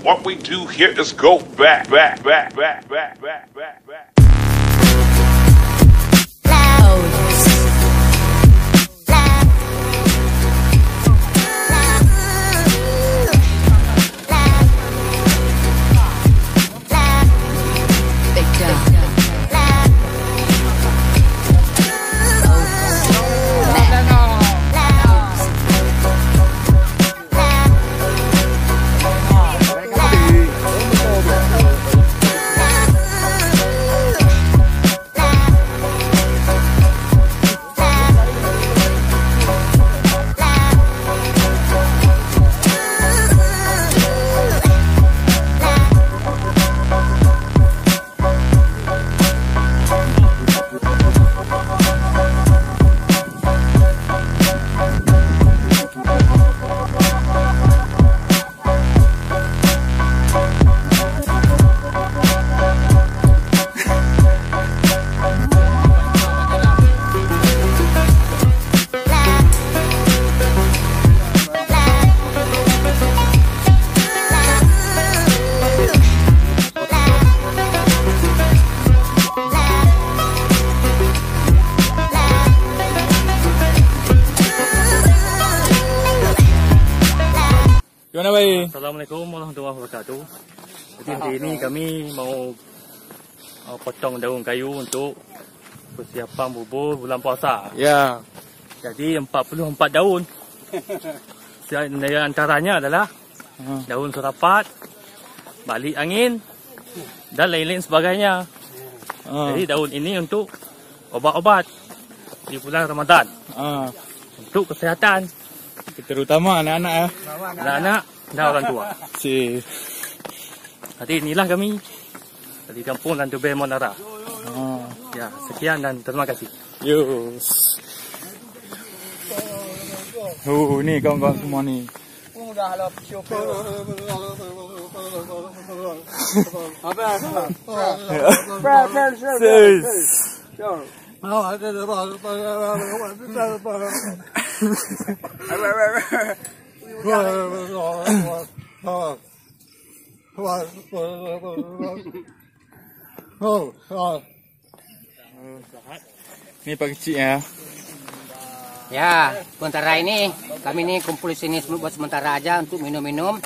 What we do here is go back. Gimana baik? Assalamualaikum warahmatullahi wabarakatuh. Jadi hari ini kami mau potong daun kayu untuk persiapan bubur bulan puasa. Ya. Jadi 44 daun. Yang antaranya adalah daun serapat, balik angin dan lain-lain sebagainya. Jadi daun ini untuk obat-obat di bulan Ramadan. Untuk kesihatan. Terutama anak-anak ya. Anak-anak dan orang tua. Jadi inilah kami dari kampung Lantubeh Monara. Ya, sekian dan terima kasih. Yus. Ni kawan-kawan semua ni. Ni Pak Kecil ya. Ya, sementara ini kami ini kumpul di sini buat sementara aja untuk minum-minum.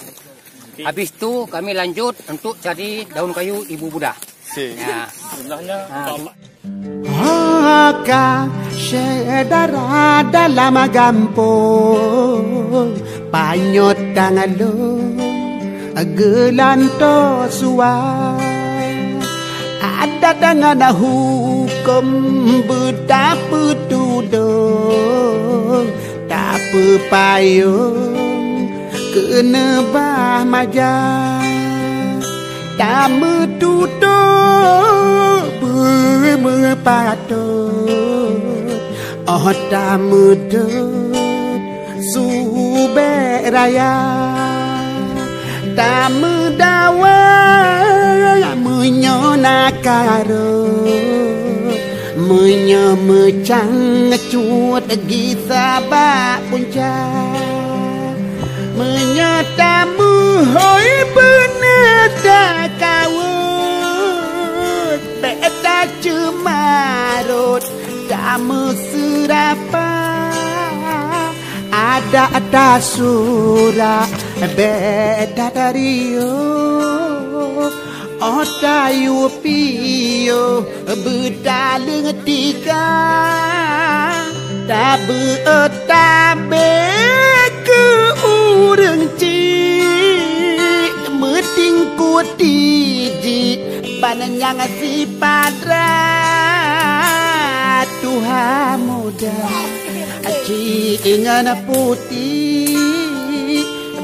Habis itu kami lanjut untuk cari daun kayu Ibu Buddha. Ya. Haka sedara dalam gampung panyot tangan lo gelanto suai ada dengan hukum betapa tudung tak payung kena bah majah tak metuduk berpatut oh tak medut subek raya tak medawa menyonakarut menyemecang cut gisabak puncak menyatamu hoi benar tak kawut beta cemarut tak meserapa ada surah beta dario otayu pio bedaleng tiga tak beotabe ke urang cik meting kutiji panjang si padra Tuhan muda cik ingan putih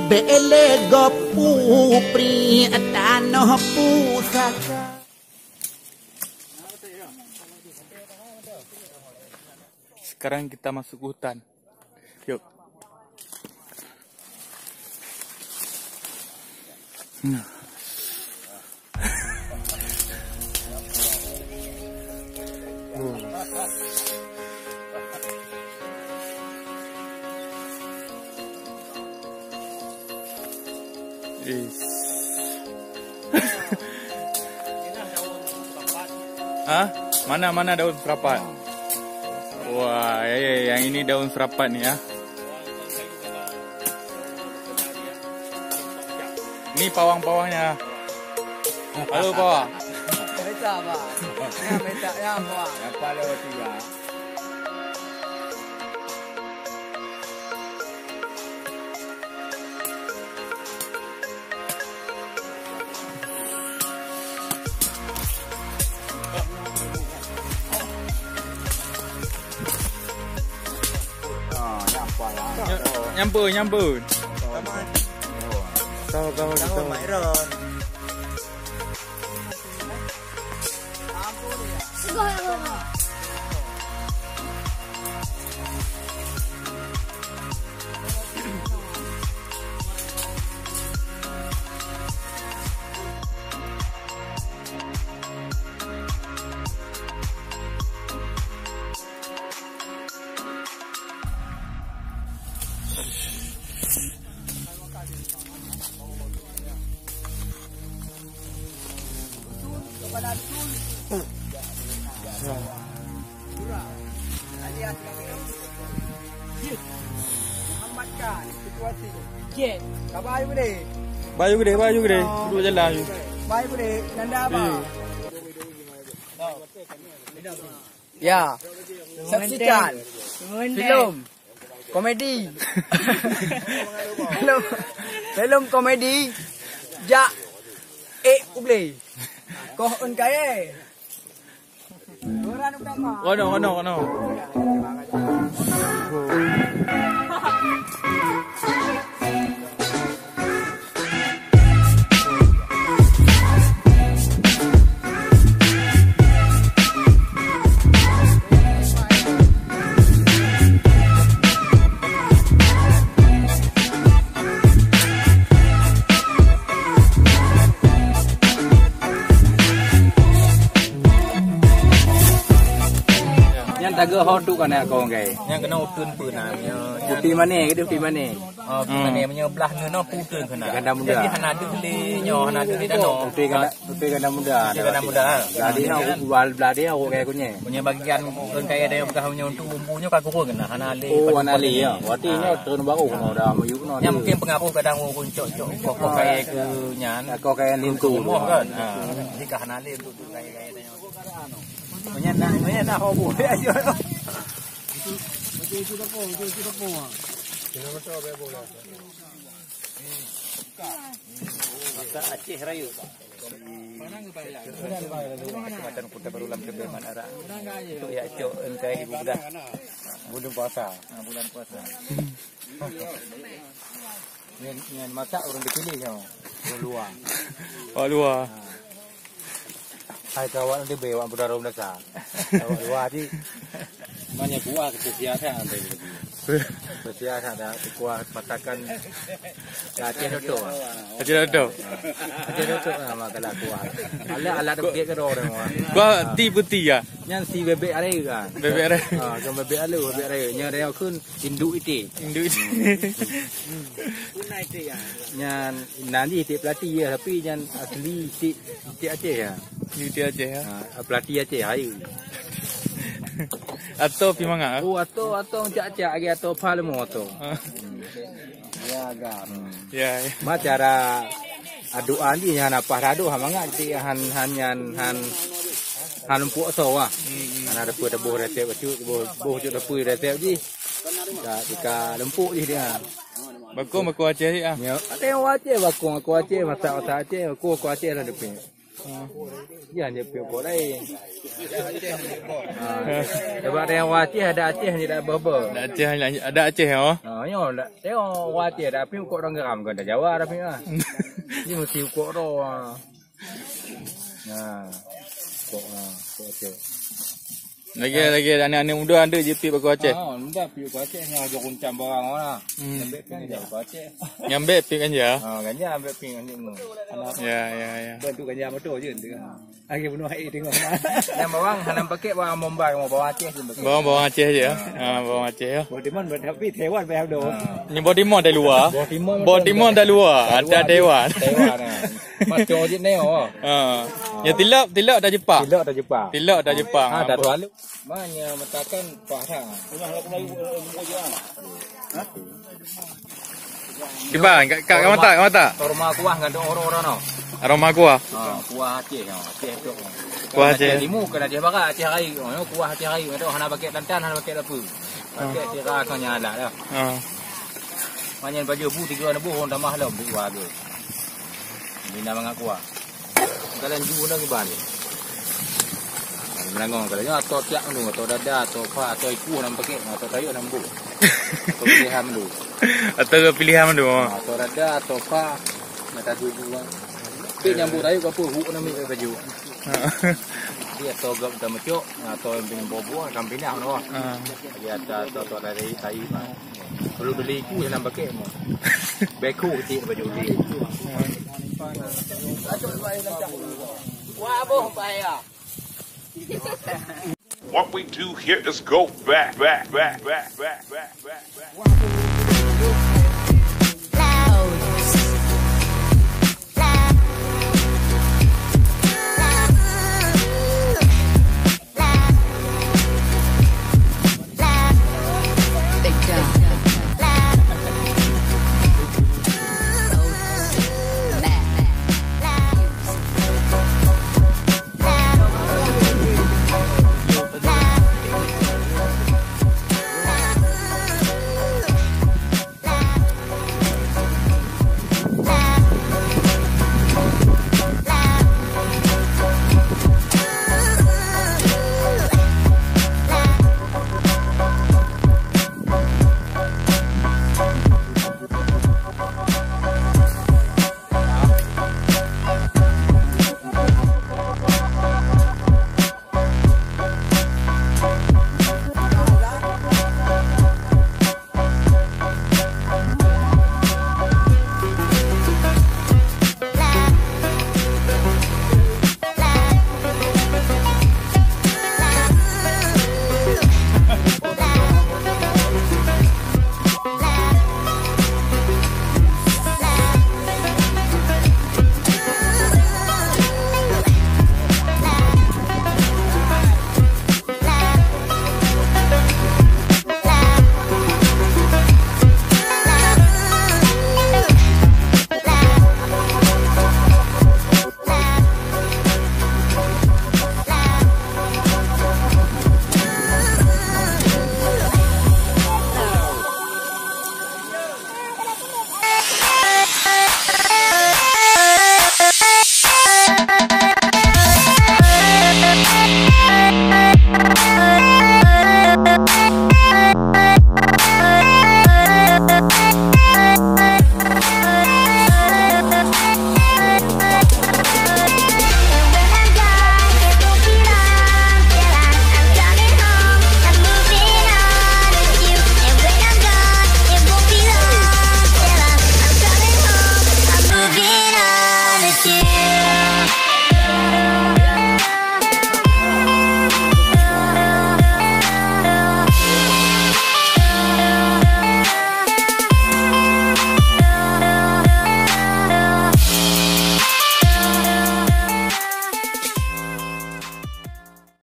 bele gopu pri tanah pusaka. Sekarang kita masuk hutan. Yuk. Yes. Ah, mana daun serapat? Wah, yang ini daun serapat ni ya. Ni pawang-pawangnya. Halo pawang. Beca apa? Yang beca yang apa? Yang paling tiga. Nyambut. Tahu. Bayu gede. Duduk jalan. Baik boleh. Nanda apa? Ya. Saksikan filem komedi. Filem komedi Jak Uble. Kau kaya. Orang utama. Kono. Taga hoduk kan kau ngai. Yang kena utun pun nak. Bukti mana? Bukti mana? Mana punya belah ni no putun kena. Ganda muda. Jadi hana ada beli nyo hana ada di dano. Bukti ganda muda. Ganda muda. Beladi aku wal beladi aku kayak punya. Punya bagian orang kaya ada yang bekas punya untuk bumbunya kau kurang kena hana ali. Oh, hana ali ya. Berarti nyo turun baru kena dah mayu kena. Yang mungkin pengaruh kadang urun cok kau kaya ke nyan. Kau kayak lintu kan. Jadi kau hana ali untuk kaya tanya. Punya nak hobo aja. Masa Aceh Raya. Macam kita berulang ke Manara. Untuk ya cok engkai ibu dah. Bulan puasa. Bulan puasa. Yang masak orang dipilih yo. Luar. Luar. Hai kawan dia bawa budara Malaysia. Luar di banyak kuah kesesiasan ada. Kesesiasan ada kuah masakan Aceh Dodo. Aceh Dodo nama kalau kuah. Ala dia ke orang. Kuah ti putih ya. Yang si bebek ada kan. Bebek ada. Kan bebek ada. Nya dia kun induk ite. Punai itu ya. Yang nanti ite pelatih ya tapi yang asli ite Aceh ya. Ite Aceh ya. Pelatih Aceh ayu. Atau pi manga? Oh atau cak-cak lagi atau palmo atau. Ya agak. Ya. Ma cara aduan ni han apa rado ha manga ti han empuk so ah. Han ada debu resep kecil boh cuk debu resep ji. Jika lempuk je dia. Bakung Aceh ni ah. Ya, ada Aceh bakung Aceh masak Aceh, aku Aceh lah depan. Ya dia pergi lain. Sebab ada yang Aceh ada Aceh ni dah berber. Ada Aceh ya. Yo tengok Aceh dah pergi ukok orang geram kan dah Jawa dah pergi ah. Ni mesti ukok ro. Nah. Ukok Aceh. Lagi anak-anak muda ada je pergi bakul Aceh. Muda pergi bakul Aceh ni aja kuncam barang lah. Ambil pergi dah bakul Aceh. Nyambe pergi ganja. Ganja ambil pergi ganja. Ya. Bantu ganja motor je. Lagi bunuh hai tengok. Yang bawang hanam pakai bawang Mumbai mau bawa Aceh sih. Bawang Aceh je. Bawang Aceh ya. Bodimon tapi Taiwan behau do. Ni Bodimon dari luar. Bodimon dari luar. Ada Taiwan. Taiwan. Macam je ni oh. Ya tilap dari Jepang. Tilak dari Jepang. Tilap dari Jepang. Dah lalu. Mana mentakan pasang. Gimana? Kak mata. Aroma kuah ngandung orang-orang no. Aroma kuah. Kuah Aceh Aceh tu. Kuah Aceh. Limu kena dia bakar Aceh hari. Kuah Aceh hari tu hana pakai lantan hana pakai apa. Pakai tira kan nyala dah. Mana baju bu 3 nebu orang dah mahlam buat tu. Bina mangak kuah. Kalian ju dah ke balik. Menangong kalau atau tiak nu atau dada atau apa atau iku nak pakai atau kayu nak bu. Pilihan dulu. Atau pilihan dulu. Atau dada atau apa mata dulu. Tapi nyambut kayu apa huk nak ambil baju. Dia atau gam dah macok atau yang bobo kambing dah no. Dia ada atau dari kayu. Perlu beli iku yang nak pakai mo. Beku kecil baju dia. Wah, boh bahaya. What we do here is go back.